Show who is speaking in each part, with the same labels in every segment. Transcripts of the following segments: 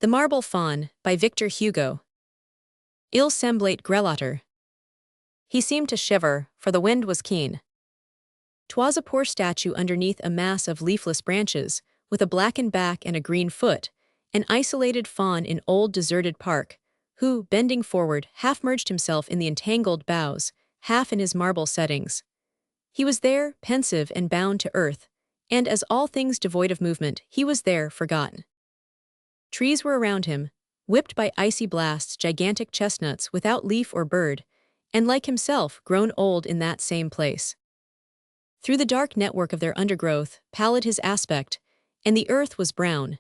Speaker 1: The Marble Faun, by Victor Hugo. Il semblait grelotter. He seemed to shiver, for the wind was keen. 'Twas a poor statue underneath a mass of leafless branches, with a blackened back and a green foot, an isolated faun in old deserted park, who, bending forward, half merged himself in the entangled boughs, half in his marble settings. He was there, pensive and bound to earth, and as all things devoid of movement, he was there, forgotten. Trees were around him, whipped by icy blasts, gigantic chestnuts without leaf or bird, and like himself, grown old in that same place. Through the dark network of their undergrowth, pallid his aspect, and the earth was brown.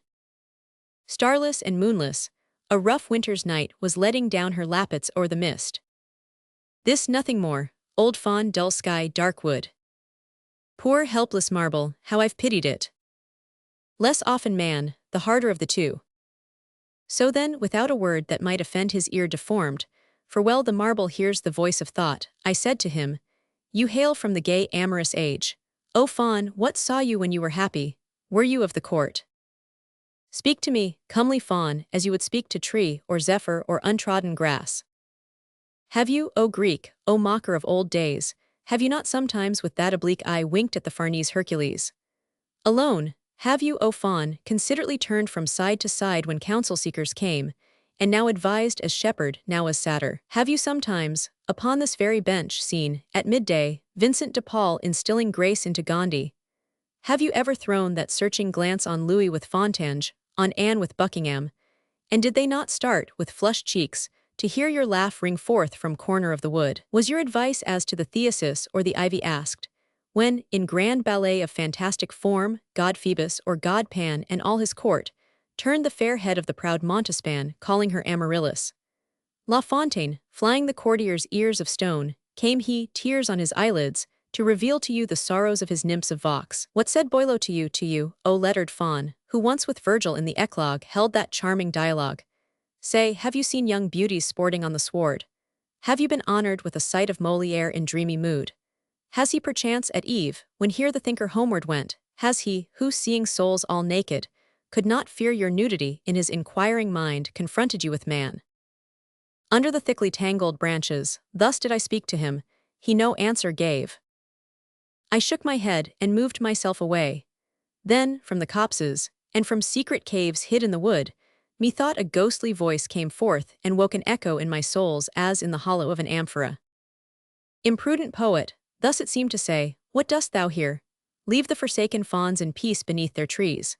Speaker 1: Starless and moonless, a rough winter's night was letting down her lappets o'er the mist. This nothing more, old fawn, dull sky, dark wood. Poor helpless marble, how I've pitied it. Less often man, the harder of the two. So then, without a word that might offend his ear deformed, for well the marble hears the voice of thought, I said to him, "You hail from the gay amorous age. O fawn, what saw you when you were happy? Were you of the court? Speak to me, comely fawn, as you would speak to tree, or zephyr, or untrodden grass. Have you, O Greek, O mocker of old days, have you not sometimes with that oblique eye winked at the Farnese Hercules? Alone, have you, O fawn, considerately turned from side to side when counsel-seekers came, and now advised as shepherd, now as satyr? Have you sometimes, upon this very bench, seen, at midday, Vincent de Paul instilling grace into Gandhi? Have you ever thrown that searching glance on Louis with Fontaine, on Anne with Buckingham, and did they not start, with flushed cheeks, to hear your laugh ring forth from corner of the wood? Was your advice as to the Theseus or the ivy asked, when, in grand ballet of fantastic form, god Phoebus or god Pan and all his court, turned the fair head of the proud Montespan, calling her Amaryllis? La Fontaine, flying the courtier's ears of stone, came he, tears on his eyelids, to reveal to you the sorrows of his nymphs of Vox. What said Boileau to you, O lettered fawn, who once with Virgil in the Eclogue held that charming dialogue? Say, have you seen young beauties sporting on the sward? Have you been honored with a sight of Molière in dreamy mood? Has he perchance at eve, when here the thinker homeward went, has he, who seeing souls all naked, could not fear your nudity, in his inquiring mind confronted you with man? Under the thickly tangled branches, thus did I speak to him, he no answer gave. I shook my head and moved myself away. Then, from the copses, and from secret caves hid in the wood, methought a ghostly voice came forth and woke an echo in my souls as in the hollow of an amphora. Imprudent poet, thus it seemed to say, what dost thou here? Leave the forsaken fawns in peace beneath their trees.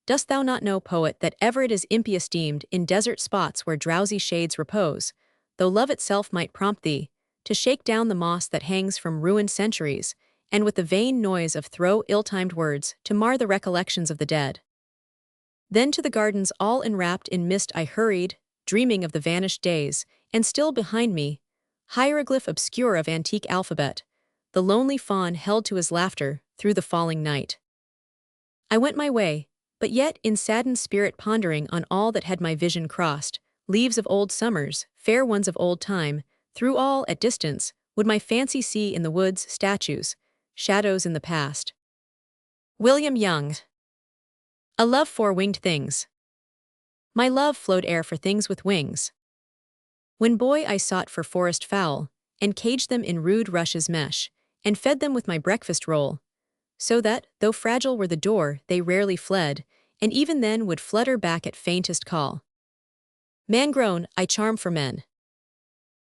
Speaker 1: Dost thou not know, poet, that ever it is impious deemed in desert spots where drowsy shades repose, though love itself might prompt thee, to shake down the moss that hangs from ruined centuries, and with the vain noise of throw ill-timed words to mar the recollections of the dead? Then to the gardens all enwrapped in mist I hurried, dreaming of the vanished days, and still behind me, hieroglyph obscure of antique alphabet, the lonely fawn held to his laughter through the falling night. I went my way, but yet in saddened spirit pondering on all that had my vision crossed, leaves of old summers, fair ones of old time, through all, at distance, would my fancy see in the woods statues, shadows in the past. William Young. A love for winged things. My love flowed air for things with wings. When boy I sought for forest fowl, and caged them in rude rushes mesh, and fed them with my breakfast roll, so that, though fragile were the door, they rarely fled, and even then would flutter back at faintest call. Man grown, I charm for men.